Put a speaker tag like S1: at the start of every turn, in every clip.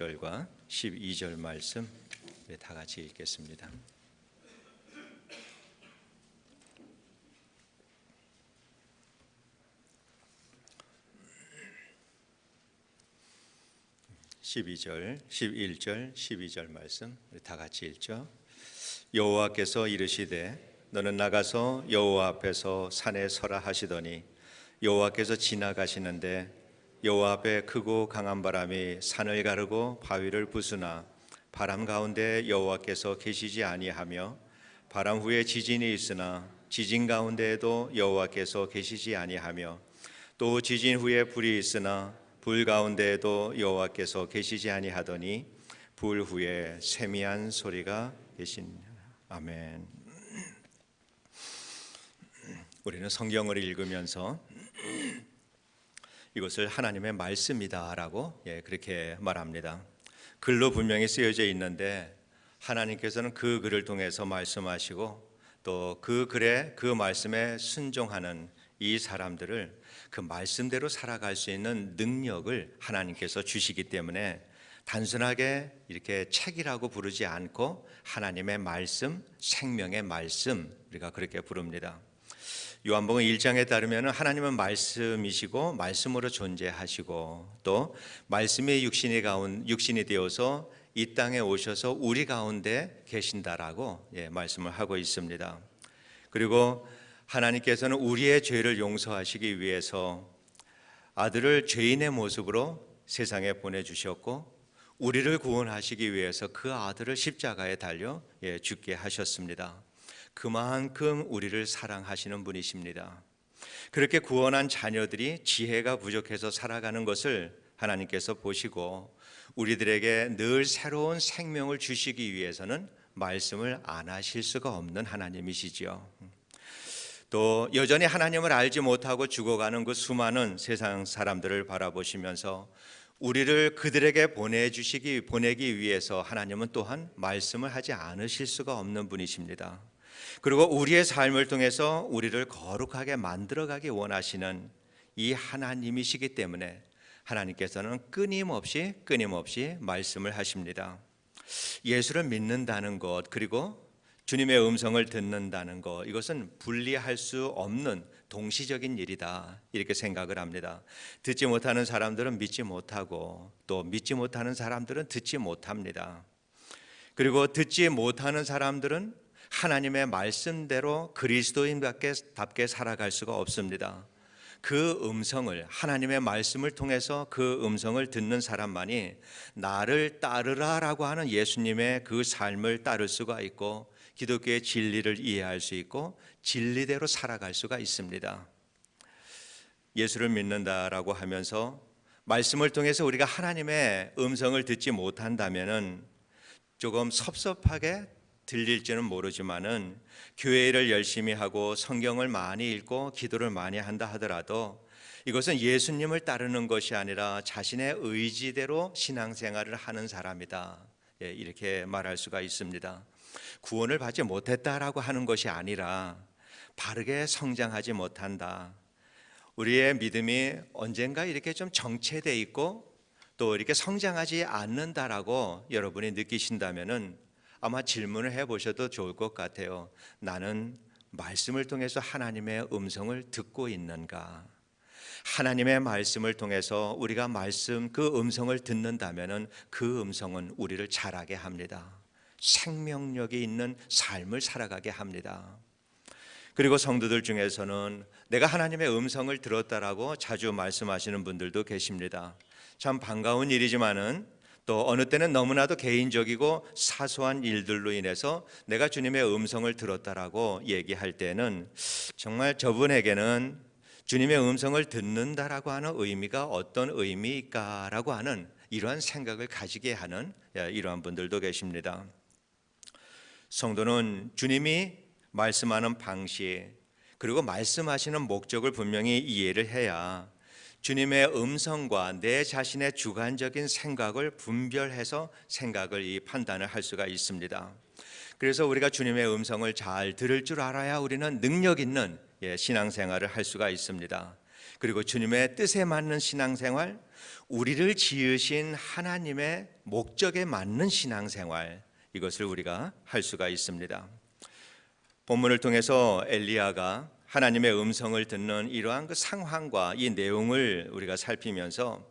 S1: 11절과 12절 말씀 다 같이 읽겠습니다. (12절) 11절 12절 말씀 다 같이 읽죠. 여호와께서 이르시되 너는 나가서 여호와 앞에서 산에 서라 하시더니 여호와께서 지나가시는데 여호와 앞에 크고 강한 바람이 산을 가르고 바위를 부수나 바람 가운데 여호와께서 계시지 아니하며 바람 후에 지진이 있으나 지진 가운데에도 여호와께서 계시지 아니하며 또 지진 후에 불이 있으나 불 가운데에도 여호와께서 계시지 아니하더니 불 후에 세미한 소리가 계신. 아멘. 우리는 성경을 읽으면서 이것을 하나님의 말씀이다라고 그렇게 말합니다. 글로 분명히 쓰여져 있는데 하나님께서는 그 글을 통해서 말씀하시고 또 그 글에 그 말씀에 순종하는 이 사람들을 그 말씀대로 살아갈 수 있는 능력을 하나님께서 주시기 때문에 단순하게 이렇게 책이라고 부르지 않고 하나님의 말씀, 생명의 말씀, 우리가 그렇게 부릅니다. 요한복음 1장에 따르면 하나님은 말씀이시고 말씀으로 존재하시고 또 말씀이 육신이 되어서 이 땅에 오셔서 우리 가운데 계신다라고 말씀을 하고 있습니다. 그리고 하나님께서는 우리의 죄를 용서하시기 위해서 아들을 죄인의 모습으로 세상에 보내주셨고 우리를 구원하시기 위해서 그 아들을 십자가에 달려 죽게 하셨습니다. 그만큼 우리를 사랑하시는 분이십니다. 그렇게 구원한 자녀들이 지혜가 부족해서 살아가는 것을 하나님께서 보시고 우리들에게 늘 새로운 생명을 주시기 위해서는 말씀을 안 하실 수가 없는 하나님이시지요. 또 여전히 하나님을 알지 못하고 죽어가는 그 수많은 세상 사람들을 바라보시면서 우리를 그들에게 보내기 위해서 하나님은 또한 말씀을 하지 않으실 수가 없는 분이십니다. 그리고 우리의 삶을 통해서 우리를 거룩하게 만들어가기 원하시는 이 하나님이시기 때문에 하나님께서는 끊임없이 말씀을 하십니다. 예수를 믿는다는 것 그리고 주님의 음성을 듣는다는 것, 이것은 분리할 수 없는 동시적인 일이다 이렇게 생각을 합니다. 듣지 못하는 사람들은 믿지 못하고 또 믿지 못하는 사람들은 듣지 못합니다. 그리고 듣지 못하는 사람들은 하나님의 말씀대로 그리스도인답게 살아갈 수가 없습니다. 그 음성을, 하나님의 말씀을 통해서 그 음성을 듣는 사람만이 나를 따르라라고 하는 예수님의 그 삶을 따를 수가 있고 기독교의 진리를 이해할 수 있고 진리대로 살아갈 수가 있습니다. 예수를 믿는다라고 하면서 말씀을 통해서 우리가 하나님의 음성을 듣지 못한다면은 조금 섭섭하게 들릴지는 모르지만은 교회를 열심히 하고 성경을 많이 읽고 기도를 많이 한다 하더라도 이것은 예수님을 따르는 것이 아니라 자신의 의지대로 신앙생활을 하는 사람이다 이렇게 말할 수가 있습니다. 구원을 받지 못했다라고 하는 것이 아니라 바르게 성장하지 못한다. 우리의 믿음이 언젠가 이렇게 좀 정체되어 있고 또 이렇게 성장하지 않는다라고 여러분이 느끼신다면은 아마 질문을 해보셔도 좋을 것 같아요. 나는 말씀을 통해서 하나님의 음성을 듣고 있는가? 하나님의 말씀을 통해서 우리가 그 음성을 듣는다면은 그 음성은 우리를 자라게 합니다. 생명력이 있는 삶을 살아가게 합니다. 그리고 성도들 중에서는 내가 하나님의 음성을 들었다라고 자주 말씀하시는 분들도 계십니다. 참 반가운 일이지만은 또 어느 때는 너무나도 개인적이고 사소한 일들로 인해서 내가 주님의 음성을 들었다라고 얘기할 때는 정말 저분에게는 주님의 음성을 듣는다라고 하는 의미가 어떤 의미일까라고 하는 이러한 생각을 가지게 하는 이러한 분들도 계십니다. 성도는 주님이 말씀하는 방식 그리고 말씀하시는 목적을 분명히 이해를 해야 주님의 음성과 내 자신의 주관적인 생각을 분별해서 판단을 할 수가 있습니다. 그래서 우리가 주님의 음성을 잘 들을 줄 알아야 우리는 능력 있는 신앙생활을 할 수가 있습니다. 그리고 주님의 뜻에 맞는 신앙생활, 우리를 지으신 하나님의 목적에 맞는 신앙생활, 이것을 우리가 할 수가 있습니다. 본문을 통해서 엘리야가 하나님의 음성을 듣는 이러한 그 상황과 이 내용을 우리가 살피면서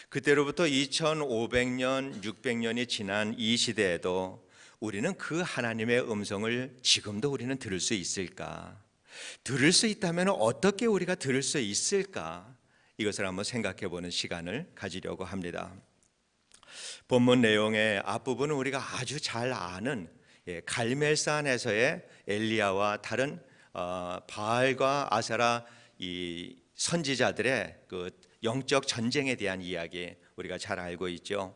S1: 그때로부터 2500년, 600년이 지난 이 시대에도 우리는 그 하나님의 음성을 지금도 우리는 들을 수 있을까? 들을 수 있다면 어떻게 우리가 들을 수 있을까? 이것을 한번 생각해 보는 시간을 가지려고 합니다. 본문 내용의 앞부분은 우리가 아주 잘 아는 갈멜산에서의 엘리야와 다른 바알과 아세라 이 선지자들의 그 영적 전쟁에 대한 이야기 우리가 잘 알고 있죠.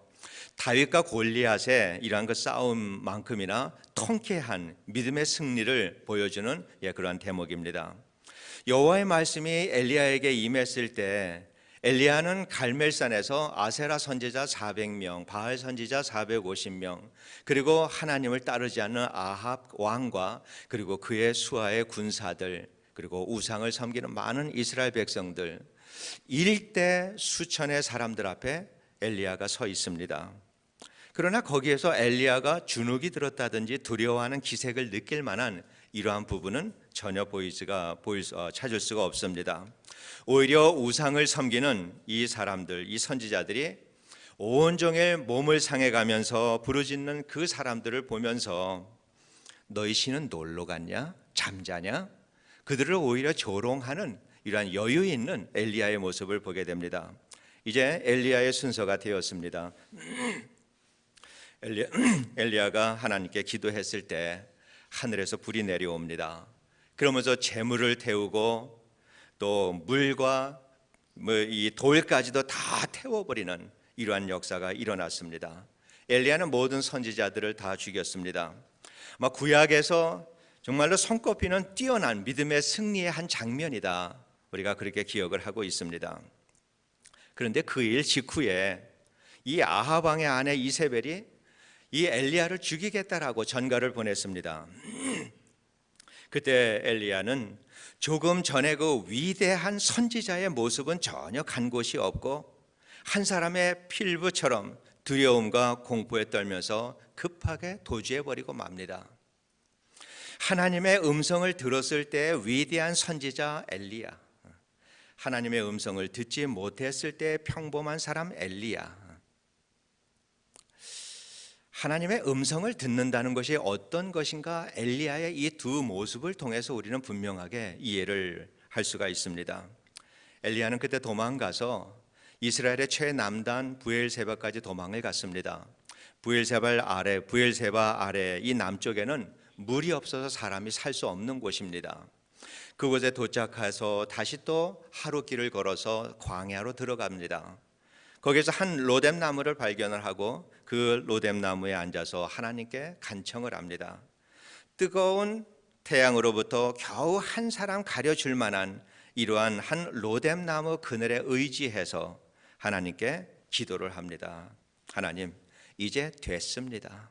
S1: 다윗과 골리앗의 이러한 그 싸움만큼이나 통쾌한 믿음의 승리를 보여주는 그러한 대목입니다. 여호와의 말씀이 엘리야에게 임했을 때 엘리야는 갈멜산에서 아세라 선지자 400명, 바알 선지자 450명, 그리고 하나님을 따르지 않는 아합 왕과 그리고 그의 수하의 군사들, 그리고 우상을 섬기는 많은 이스라엘 백성들, 일대 수천의 사람들 앞에 엘리야가 서 있습니다. 그러나 거기에서 엘리야가 주눅이 들었다든지 두려워하는 기색을 느낄 만한 이러한 부분은 전혀 찾을 수가 없습니다. 오히려 우상을 섬기는 이 사람들, 이 선지자들이 온종일 몸을 상해가면서 부르짖는 그 사람들을 보면서 너희 신은 놀러 갔냐? 잠자냐? 그들을 오히려 조롱하는 이러한 여유 있는 엘리야의 모습을 보게 됩니다. 이제 엘리야의 순서가 되었습니다. 엘리야가 하나님께 기도했을 때 하늘에서 불이 내려옵니다. 그러면서 재물을 태우고 또 물과 이 돌까지도 다 태워버리는 이러한 역사가 일어났습니다. 엘리야는 모든 선지자들을 다 죽였습니다. 구약에서 정말로 손꼽히는 뛰어난 믿음의 승리의 한 장면이다. 우리가 그렇게 기억을 하고 있습니다. 그런데 그 일 직후에 이 아합 왕의 아내 이세벨이 이 엘리야를 죽이겠다라고 전가를 보냈습니다. 그때 엘리야는 조금 전에 그 위대한 선지자의 모습은 전혀 간 곳이 없고 한 사람의 필부처럼 두려움과 공포에 떨면서 급하게 도주해버리고 맙니다. 하나님의 음성을 들었을 때 위대한 선지자 엘리야, 하나님의 음성을 듣지 못했을 때 평범한 사람 엘리야. 하나님의 음성을 듣는다는 것이 어떤 것인가, 엘리야의 이 두 모습을 통해서 우리는 분명하게 이해를 할 수가 있습니다. 엘리야는 그때 도망가서 이스라엘의 최남단 부엘세바까지 도망을 갔습니다. 부엘세바 아래 이 남쪽에는 물이 없어서 사람이 살 수 없는 곳입니다. 그곳에 도착해서 다시 또 하루길을 걸어서 광야로 들어갑니다. 거기서 한 로뎀나무를 발견을 하고 그 로뎀나무에 앉아서 하나님께 간청을 합니다. 뜨거운 태양으로부터 겨우 한 사람 가려줄 만한 이러한 한 로뎀나무 그늘에 의지해서 하나님께 기도를 합니다. 하나님, 이제 됐습니다.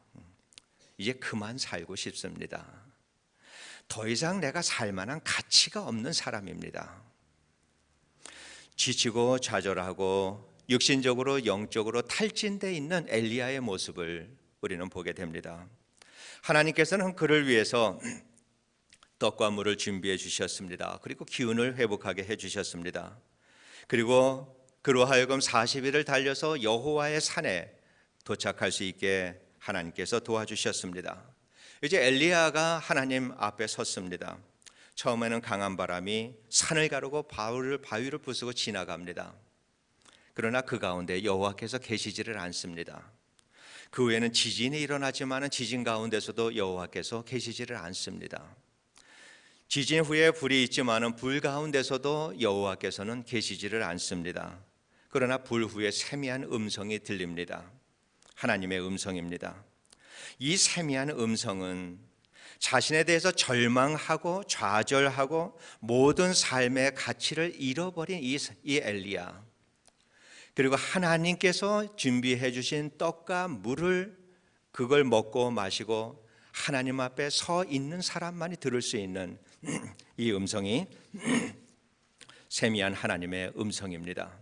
S1: 이제 그만 살고 싶습니다. 더 이상 내가 살 만한 가치가 없는 사람입니다. 지치고 좌절하고 육신적으로 영적으로 탈진되어 있는 엘리야의 모습을 우리는 보게 됩니다. 하나님께서는 그를 위해서 떡과 물을 준비해 주셨습니다. 그리고 기운을 회복하게 해 주셨습니다. 그리고 그로 하여금 40일을 달려서 여호와의 산에 도착할 수 있게 하나님께서 도와주셨습니다. 이제 엘리야가 하나님 앞에 섰습니다. 처음에는 강한 바람이 산을 가르고 바위를 부수고 지나갑니다. 그러나 그 가운데 여호와께서 계시지를 않습니다. 그 후에는 지진이 일어나지만 지진 가운데서도 여호와께서 계시지를 않습니다. 지진 후에 불이 있지만 불 가운데서도 여호와께서는 계시지를 않습니다. 그러나 불 후에 세미한 음성이 들립니다. 하나님의 음성입니다. 이 세미한 음성은 자신에 대해서 절망하고 좌절하고 모든 삶의 가치를 잃어버린 이 엘리야, 그리고 하나님께서 준비해 주신 떡과 물을 그걸 먹고 마시고 하나님 앞에 서 있는 사람만이 들을 수 있는 이 음성이 세미한 하나님의 음성입니다.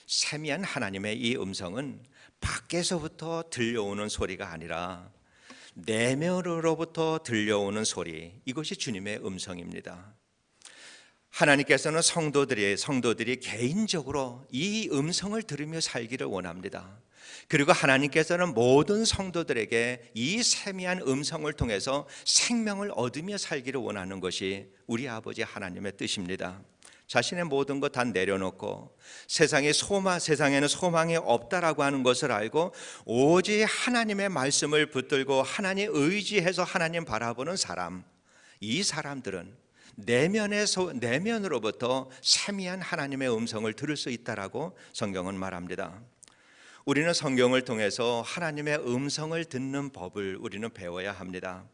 S1: 세미한 하나님의 이 음성은 밖에서부터 들려오는 소리가 아니라 내면으로부터 들려오는 소리, 이것이 주님의 음성입니다. 하나님께서는 성도들이 개인적으로 이 음성을 들으며 살기를 원합니다. 그리고 하나님께서는 모든 성도들에게 이 세미한 음성을 통해서 생명을 얻으며 살기를 원하는 것이 우리 아버지 하나님의 뜻입니다. 자신의 모든 것 다 내려놓고 세상에는 소망이 없다라고 하는 것을 알고 오직 하나님의 말씀을 붙들고 하나님 의지해서 하나님 바라보는 사람, 이 사람들은 내면으로부터 세미한 하나님의 음성을 들을 수 있다라고 성경은 말합니다. 우리는 성경을 통해서 하나님의 음성을 듣는 법을 우리는 배워야 합니다.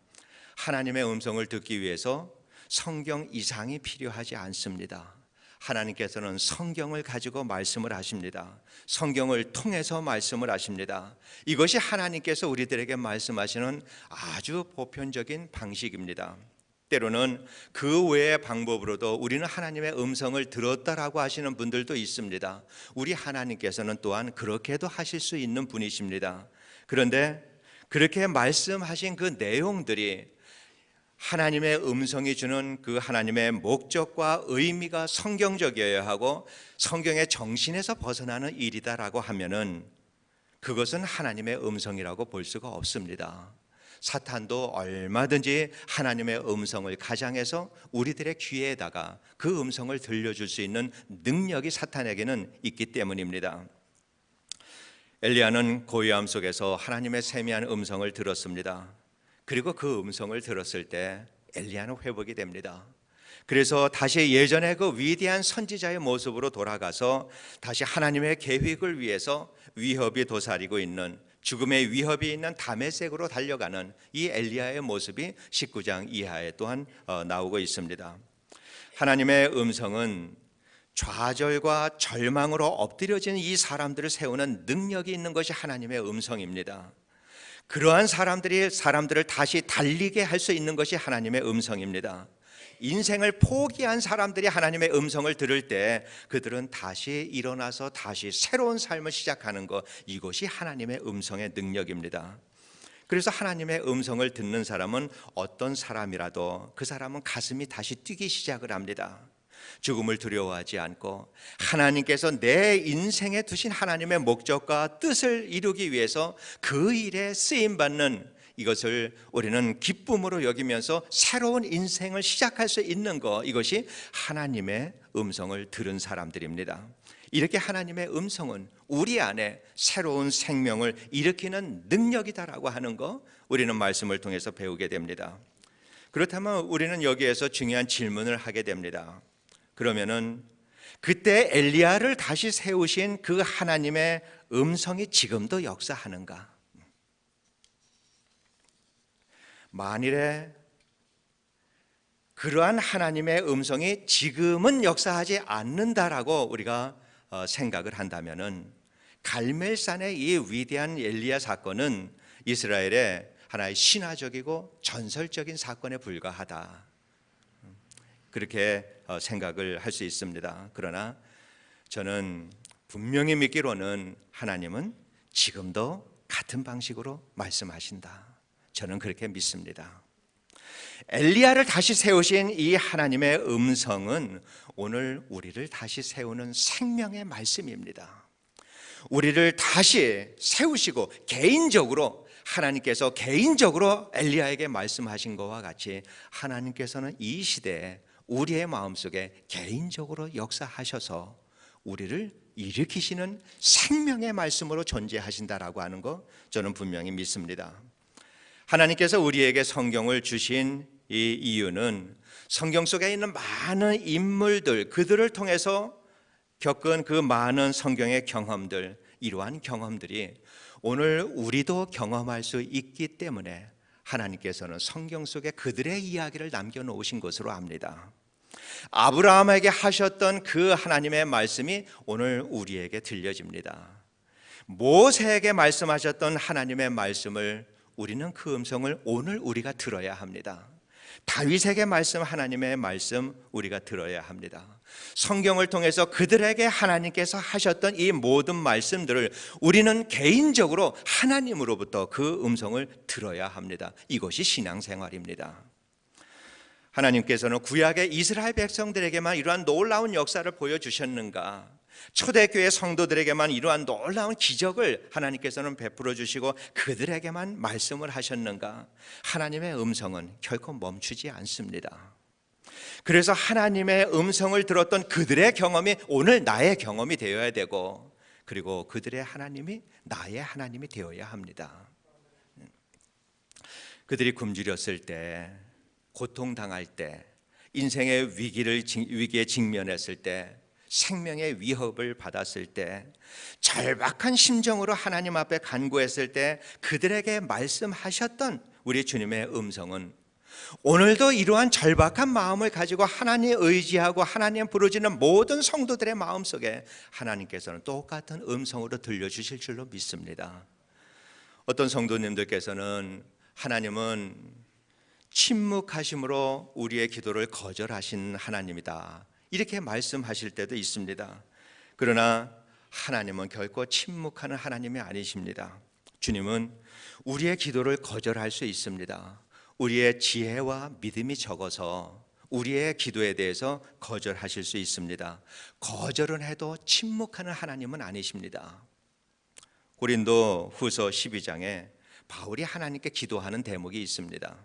S1: 하나님의 음성을 듣기 위해서 성경 이상이 필요하지 않습니다. 하나님께서는 성경을 가지고 말씀을 하십니다. 성경을 통해서 말씀을 하십니다. 이것이 하나님께서 우리들에게 말씀하시는 아주 보편적인 방식입니다. 때로는 그 외의 방법으로도 우리는 하나님의 음성을 들었다라고 하시는 분들도 있습니다. 우리 하나님께서는 또한 그렇게도 하실 수 있는 분이십니다. 그런데 그렇게 말씀하신 그 내용들이 하나님의 음성이 주는 그 하나님의 목적과 의미가 성경적이어야 하고 성경의 정신에서 벗어나는 일이다라고 하면은 그것은 하나님의 음성이라고 볼 수가 없습니다. 사탄도 얼마든지 하나님의 음성을 가장해서 우리들의 귀에다가 그 음성을 들려줄 수 있는 능력이 사탄에게는 있기 때문입니다. 엘리야는 고요함 속에서 하나님의 세미한 음성을 들었습니다. 그리고 그 음성을 들었을 때 엘리야는 회복이 됩니다. 그래서 다시 예전에 그 위대한 선지자의 모습으로 돌아가서 다시 하나님의 계획을 위해서 위협이 도사리고 있는, 죽음의 위협이 있는 다메섹으로 달려가는 이 엘리야의 모습이 19장 이하에 또한 나오고 있습니다. 하나님의 음성은 좌절과 절망으로 엎드려진 이 사람들을 세우는 능력이 있는 것이 하나님의 음성입니다. 그러한 사람들을 다시 달리게 할 수 있는 것이 하나님의 음성입니다. 인생을 포기한 사람들이 하나님의 음성을 들을 때 그들은 다시 일어나서 다시 새로운 삶을 시작하는 것, 이것이 하나님의 음성의 능력입니다. 그래서 하나님의 음성을 듣는 사람은 어떤 사람이라도 그 사람은 가슴이 다시 뛰기 시작을 합니다. 죽음을 두려워하지 않고 하나님께서 내 인생에 두신 하나님의 목적과 뜻을 이루기 위해서 그 일에 쓰임받는 이것을 우리는 기쁨으로 여기면서 새로운 인생을 시작할 수 있는 것, 이것이 하나님의 음성을 들은 사람들입니다. 이렇게 하나님의 음성은 우리 안에 새로운 생명을 일으키는 능력이다라고 하는 것, 우리는 말씀을 통해서 배우게 됩니다. 그렇다면 우리는 여기에서 중요한 질문을 하게 됩니다. 그러면은 그때 엘리야를 다시 세우신 그 하나님의 음성이 지금도 역사하는가? 만일에 그러한 하나님의 음성이 지금은 역사하지 않는다라고 우리가 생각을 한다면은 갈멜산의 이 위대한 엘리야 사건은 이스라엘의 하나의 신화적이고 전설적인 사건에 불과하다, 그렇게 생각을 할 수 있습니다. 그러나 저는 분명히 믿기로는 하나님은 지금도 같은 방식으로 말씀하신다, 저는 그렇게 믿습니다. 엘리야를 다시 세우신 이 하나님의 음성은 오늘 우리를 다시 세우는 생명의 말씀입니다. 우리를 다시 세우시고 하나님께서 개인적으로 엘리야에게 말씀하신 것과 같이 하나님께서는 이 시대에 우리의 마음속에 개인적으로 역사하셔서 우리를 일으키시는 생명의 말씀으로 존재하신다라고 하는 거 저는 분명히 믿습니다. 하나님께서 우리에게 성경을 주신 이 이유는 성경 속에 있는 많은 인물들, 그들을 통해서 겪은 그 많은 성경의 경험들, 이러한 경험들이 오늘 우리도 경험할 수 있기 때문에 하나님께서는 성경 속에 그들의 이야기를 남겨놓으신 것으로 압니다. 아브라함에게 하셨던 그 하나님의 말씀이 오늘 우리에게 들려집니다. 모세에게 말씀하셨던 하나님의 말씀을 우리는 그 음성을 오늘 우리가 들어야 합니다. 다윗에게 말씀, 하나님의 말씀 우리가 들어야 합니다. 성경을 통해서 그들에게 하나님께서 하셨던 이 모든 말씀들을 우리는 개인적으로 하나님으로부터 그 음성을 들어야 합니다. 이것이 신앙생활입니다. 하나님께서는 구약의 이스라엘 백성들에게만 이러한 놀라운 역사를 보여주셨는가? 초대교회 성도들에게만 이러한 놀라운 기적을 하나님께서는 베풀어 주시고 그들에게만 말씀을 하셨는가? 하나님의 음성은 결코 멈추지 않습니다. 그래서 하나님의 음성을 들었던 그들의 경험이 오늘 나의 경험이 되어야 되고, 그리고 그들의 하나님이 나의 하나님이 되어야 합니다. 그들이 굶주렸을 때, 고통당할 때, 인생의 위기에 직면했을 때, 생명의 위협을 받았을 때, 절박한 심정으로 하나님 앞에 간구했을 때 그들에게 말씀하셨던 우리 주님의 음성은 오늘도 이러한 절박한 마음을 가지고 하나님 의지하고 하나님 부르짖는 모든 성도들의 마음속에 하나님께서는 똑같은 음성으로 들려주실 줄로 믿습니다. 어떤 성도님들께서는 하나님은 침묵하심으로 우리의 기도를 거절하신 하나님이다, 이렇게 말씀하실 때도 있습니다. 그러나 하나님은 결코 침묵하는 하나님이 아니십니다. 주님은 우리의 기도를 거절할 수 있습니다. 우리의 지혜와 믿음이 적어서 우리의 기도에 대해서 거절하실 수 있습니다. 거절은 해도 침묵하는 하나님은 아니십니다. 고린도 후서 12장에 바울이 하나님께 기도하는 대목이 있습니다.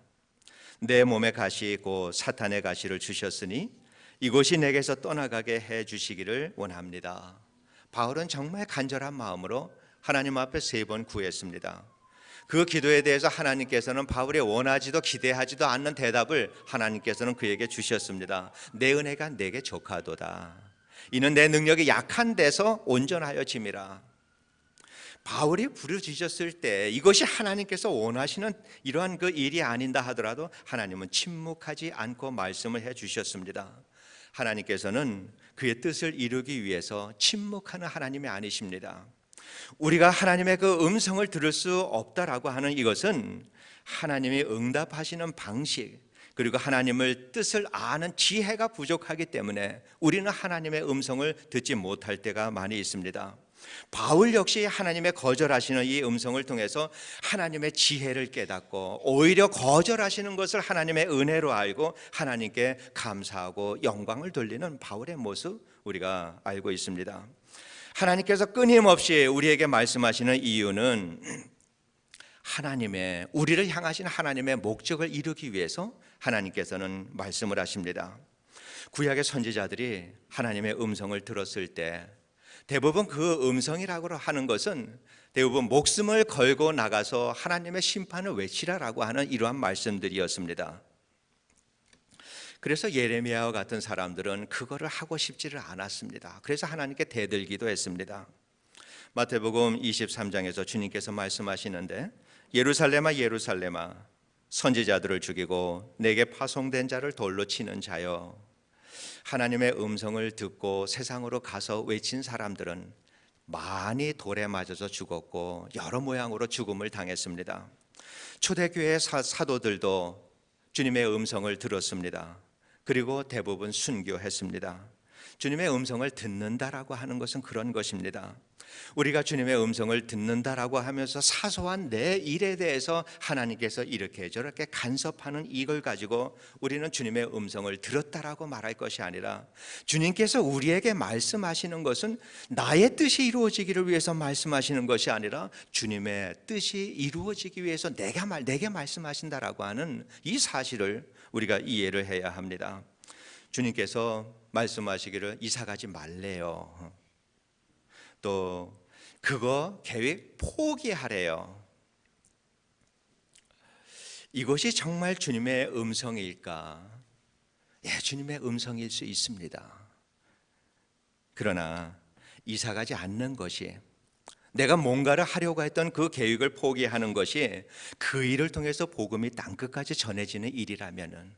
S1: 내 몸의 가시 곧 사탄의 가시를 주셨으니 이곳이 내게서 떠나가게 해 주시기를 원합니다. 바울은 정말 간절한 마음으로 하나님 앞에 3번 구했습니다. 그 기도에 대해서 하나님께서는 바울이 원하지도 기대하지도 않는 대답을 하나님께서는 그에게 주셨습니다. 내 은혜가 내게 족하도다. 이는 내 능력이 약한 데서 온전하여 짐이라. 바울이 부르짖었을 때 이것이 하나님께서 원하시는 이러한 그 일이 아닌다 하더라도 하나님은 침묵하지 않고 말씀을 해 주셨습니다. 하나님께서는 그의 뜻을 이루기 위해서 침묵하는 하나님이 아니십니다. 우리가 하나님의 그 음성을 들을 수 없다라고 하는 이것은 하나님이 응답하시는 방식, 그리고 하나님의 뜻을 아는 지혜가 부족하기 때문에 우리는 하나님의 음성을 듣지 못할 때가 많이 있습니다. 바울 역시 하나님의 거절하시는 이 음성을 통해서 하나님의 지혜를 깨닫고 오히려 거절하시는 것을 하나님의 은혜로 알고 하나님께 감사하고 영광을 돌리는 바울의 모습 우리가 알고 있습니다. 하나님께서 끊임없이 우리에게 말씀하시는 이유는 하나님의, 우리를 향하신 하나님의 목적을 이루기 위해서 하나님께서는 말씀을 하십니다. 구약의 선지자들이 하나님의 음성을 들었을 때 대부분 그 음성이라고 하는 것은 대부분 목숨을 걸고 나가서 하나님의 심판을 외치라라고 하는 이러한 말씀들이었습니다. 그래서 예레미야와 같은 사람들은 그거를 하고 싶지를 않았습니다. 그래서 하나님께 대들기도 했습니다. 마태복음 23장에서 주님께서 말씀하시는데, 예루살렘아 예루살렘아 선지자들을 죽이고 내게 파송된 자를 돌로 치는 자여, 하나님의 음성을 듣고 세상으로 가서 외친 사람들은 많이 돌에 맞아서 죽었고 여러 모양으로 죽음을 당했습니다. 초대교회 사도들도 주님의 음성을 들었습니다. 그리고 대부분 순교했습니다. 주님의 음성을 듣는다라고 하는 것은 그런 것입니다. 우리가 주님의 음성을 듣는다라고 하면서 사소한 내 일에 대해서 하나님께서 이렇게 저렇게 간섭하는 이걸 가지고 우리는 주님의 음성을 들었다라고 말할 것이 아니라, 주님께서 우리에게 말씀하시는 것은 나의 뜻이 이루어지기를 위해서 말씀하시는 것이 아니라 주님의 뜻이 이루어지기 위해서 내게 말씀하신다라고 하는 이 사실을 우리가 이해를 해야 합니다. 주님께서 말씀하시기를 이사가지 말래요. 또 그거 계획 포기하래요. 이것이 정말 주님의 음성일까? 예, 주님의 음성일 수 있습니다. 그러나 이사가지 않는 것이, 내가 뭔가를 하려고 했던 그 계획을 포기하는 것이 그 일을 통해서 복음이 땅끝까지 전해지는 일이라면은,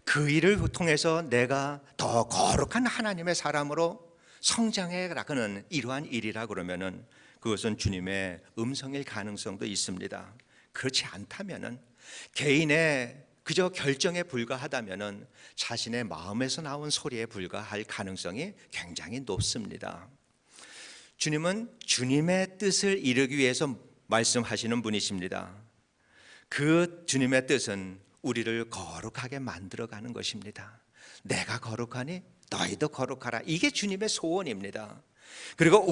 S1: 그 일을 통해서 내가 더 거룩한 하나님의 사람으로 성장해 나가는 이러한 일이라 그러면은 그것은 주님의 음성일 가능성도 있습니다. 그렇지 않다면은 개인의 그저 결정에 불과하다면은 자신의 마음에서 나온 소리에 불과할 가능성이 굉장히 높습니다. 주님은 주님의 뜻을 이루기 위해서 말씀하시는 분이십니다. 그 주님의 뜻은 우리를 거룩하게 만들어가는 것입니다. 내가 거룩하니 너희도 거룩하라. 이게 주님의 소원입니다. 그리고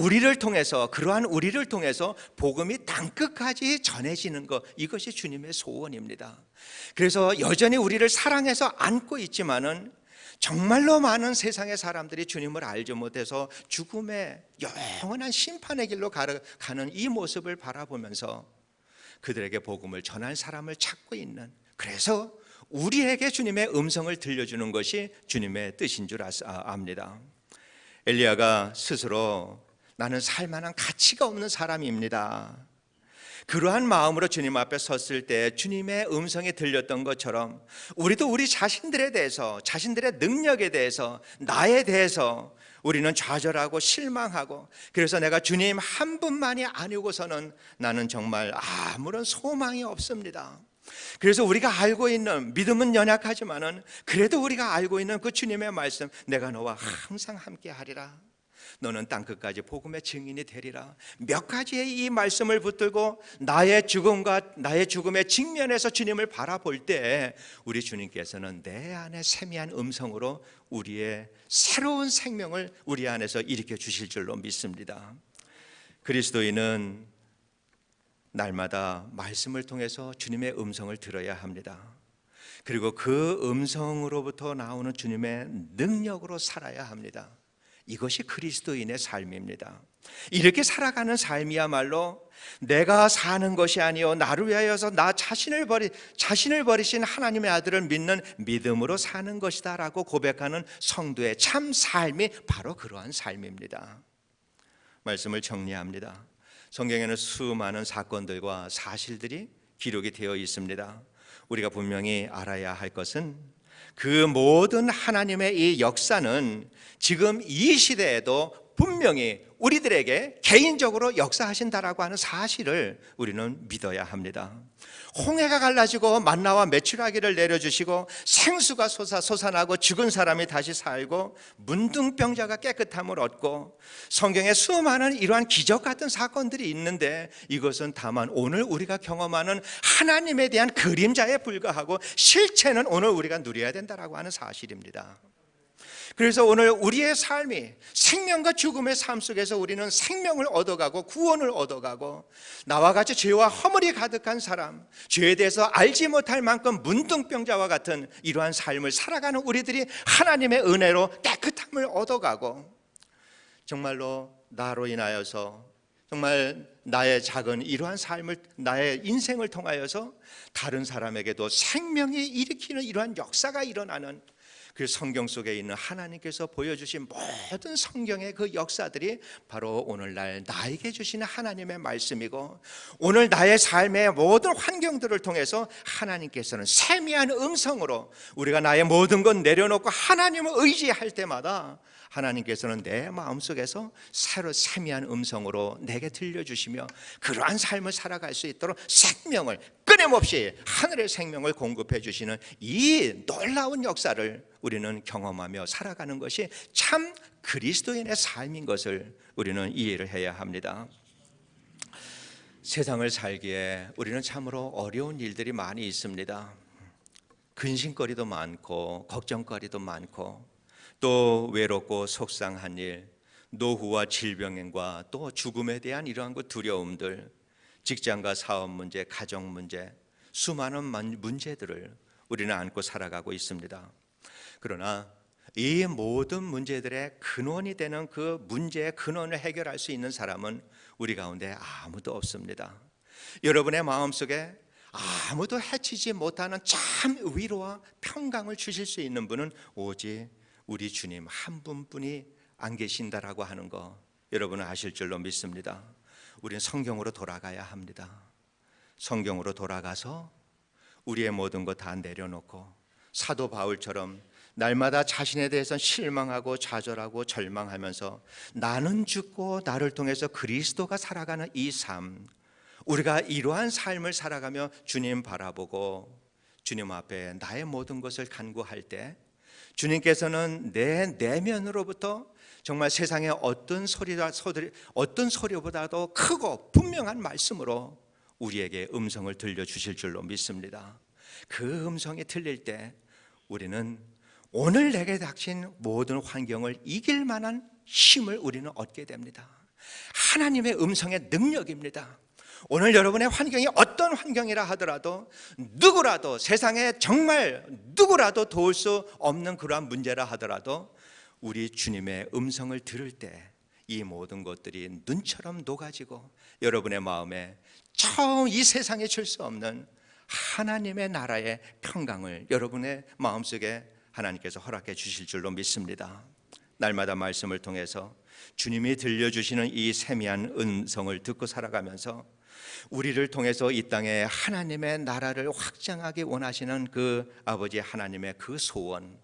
S1: 그러한 우리를 통해서 복음이 땅끝까지 전해지는 것, 이것이 주님의 소원입니다. 그래서 여전히 우리를 사랑해서 안고 있지만은 정말로 많은 세상의 사람들이 주님을 알지 못해서 죽음의 영원한 심판의 길로 가는 이 모습을 바라보면서 그들에게 복음을 전할 사람을 찾고 있는, 그래서 우리에게 주님의 음성을 들려주는 것이 주님의 뜻인 줄 압니다. 엘리야가 스스로 나는 살만한 가치가 없는 사람입니다, 그러한 마음으로 주님 앞에 섰을 때 주님의 음성이 들렸던 것처럼 우리도 우리 자신들에 대해서, 자신들의 능력에 대해서, 나에 대해서 우리는 좌절하고 실망하고, 그래서 내가 주님 한 분만이 아니고서는 나는 정말 아무런 소망이 없습니다. 그래서 우리가 알고 있는, 믿음은 연약하지만은 그래도 우리가 알고 있는 그 주님의 말씀, 내가 너와 항상 함께 하리라, 너는 땅끝까지 복음의 증인이 되리라, 몇 가지의 이 말씀을 붙들고 나의 죽음의 직면에서 주님을 바라볼 때 우리 주님께서는 내 안에 세미한 음성으로 우리의 새로운 생명을 우리 안에서 일으켜 주실 줄로 믿습니다. 그리스도인은 날마다 말씀을 통해서 주님의 음성을 들어야 합니다. 그리고 그 음성으로부터 나오는 주님의 능력으로 살아야 합니다. 이것이 그리스도인의 삶입니다. 이렇게 살아가는 삶이야말로 내가 사는 것이 아니요 나를 위하여서 나 자신을 버리신 하나님의 아들을 믿는 믿음으로 사는 것이다 라고 고백하는 성도의 참 삶이 바로 그러한 삶입니다. 말씀을 정리합니다. 성경에는 수많은 사건들과 사실들이 기록이 되어 있습니다. 우리가 분명히 알아야 할 것은 그 모든 하나님의 이 역사는 지금 이 시대에도 분명히 우리들에게 개인적으로 역사하신다라고 하는 사실을 우리는 믿어야 합니다. 홍해가 갈라지고 만나와 메추라기를 내려주시고 생수가 솟아나고 죽은 사람이 다시 살고 문둥병자가 깨끗함을 얻고, 성경에 수많은 이러한 기적 같은 사건들이 있는데 이것은 다만 오늘 우리가 경험하는 하나님에 대한 그림자에 불과하고 실체는 오늘 우리가 누려야 된다라고 하는 사실입니다. 그래서 오늘 우리의 삶이 생명과 죽음의 삶 속에서 우리는 생명을 얻어가고 구원을 얻어가고, 나와 같이 죄와 허물이 가득한 사람, 죄에 대해서 알지 못할 만큼 문둥병자와 같은 이러한 삶을 살아가는 우리들이 하나님의 은혜로 깨끗함을 얻어가고, 정말로 나로 인하여서 정말 나의 작은 이러한 삶을, 나의 인생을 통하여서 다른 사람에게도 생명이 일으키는 이러한 역사가 일어나는, 그 성경 속에 있는 하나님께서 보여주신 모든 성경의 그 역사들이 바로 오늘날 나에게 주시는 하나님의 말씀이고, 오늘 나의 삶의 모든 환경들을 통해서 하나님께서는 세미한 음성으로 우리가 나의 모든 것 내려놓고 하나님을 의지할 때마다 하나님께서는 내 마음속에서 새로 세미한 음성으로 내게 들려주시며 그러한 삶을 살아갈 수 있도록 생명을, 끊임없이 하늘의 생명을 공급해 주시는 이 놀라운 역사를 우리는 경험하며 살아가는 것이 참 그리스도인의 삶인 것을 우리는 이해를 해야 합니다. 세상을 살기에 우리는 참으로 어려운 일들이 많이 있습니다. 근심거리도 많고 걱정거리도 많고, 또 외롭고 속상한 일, 노후와 질병과 또 죽음에 대한 이러한 두려움들, 직장과 사업 문제, 가정 문제, 수많은 문제들을 우리는 안고 살아가고 있습니다. 그러나 이 모든 문제들의 근원이 되는 그 문제의 근원을 해결할 수 있는 사람은 우리 가운데 아무도 없습니다. 여러분의 마음속에 아무도 해치지 못하는 참 위로와 평강을 주실 수 있는 분은 오직 우리 주님 한 분뿐이 안 계신다라고 하는 거 여러분은 아실 줄로 믿습니다. 우리는 성경으로 돌아가야 합니다. 성경으로 돌아가서 우리의 모든 것 다 내려놓고 사도 바울처럼 날마다 자신에 대해서 실망하고 좌절하고 절망하면서 나는 죽고 나를 통해서 그리스도가 살아가는 이 삶, 우리가 이러한 삶을 살아가며 주님 바라보고 주님 앞에 나의 모든 것을 간구할 때 주님께서는 내 내면으로부터 정말 세상의 어떤 소리보다도 크고 분명한 말씀으로 우리에게 음성을 들려주실 줄로 믿습니다. 그 음성이 들릴 때 우리는 오늘 내게 닥친 모든 환경을 이길 만한 힘을 우리는 얻게 됩니다. 하나님의 음성의 능력입니다. 오늘 여러분의 환경이 어떤 환경이라 하더라도 누구라도 세상에 정말 누구라도 도울 수 없는 그러한 문제라 하더라도 우리 주님의 음성을 들을 때 이 모든 것들이 눈처럼 녹아지고 여러분의 마음에 처음 이 세상에 줄 수 없는 하나님의 나라의 평강을 여러분의 마음속에 하나님께서 허락해 주실 줄로 믿습니다. 날마다 말씀을 통해서 주님이 들려주시는 이 세미한 음성을 듣고 살아가면서 우리를 통해서 이 땅에 하나님의 나라를 확장하기 원하시는 그 아버지 하나님의 그 소원,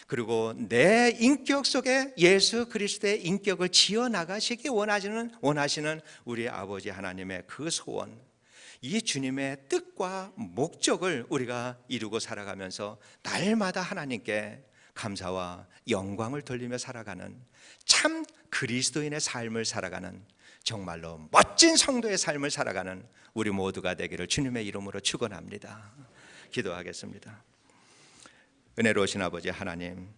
S1: 그리고 내 인격 속에 예수 그리스도의 인격을 지어나가시기 원하시는 우리 아버지 하나님의 그 소원, 이 주님의 뜻과 목적을 우리가 이루고 살아가면서 날마다 하나님께 감사와 영광을 돌리며 살아가는 참 그리스도인의 삶을 살아가는 정말로 멋진 성도의 삶을 살아가는 우리 모두가 되기를 주님의 이름으로 축원합니다. 기도하겠습니다. 은혜로우신 아버지 하나님,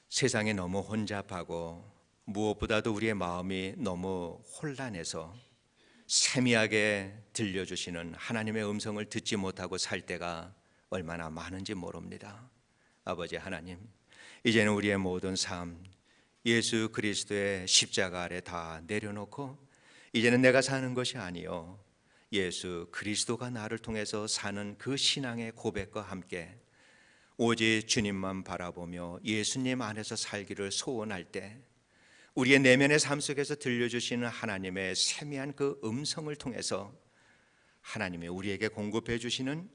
S1: 세상이 너무 혼잡하고 무엇보다도 우리의 마음이 너무 혼란해서 세미하게 들려주시는 하나님의 음성을 듣지 못하고 살 때가 얼마나 많은지 모릅니다. 아버지 하나님, 이제는 우리의 모든 삶 예수 그리스도의 십자가 아래 다 내려놓고 이제는 내가 사는 것이 아니요 예수 그리스도가 나를 통해서 사는 그 신앙의 고백과 함께 오직 주님만 바라보며 예수님 안에서 살기를 소원할 때 우리의 내면의 삶 속에서 들려주시는 하나님의 세미한 그 음성을 통해서 하나님이 우리에게 공급해 주시는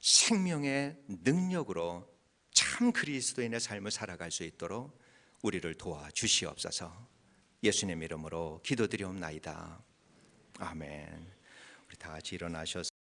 S1: 생명의 능력으로 참 그리스도인의 삶을 살아갈 수 있도록 우리를 도와주시옵소서. 예수님 이름으로 기도드리옵나이다. 아멘. 우리 다 같이 일어나셔서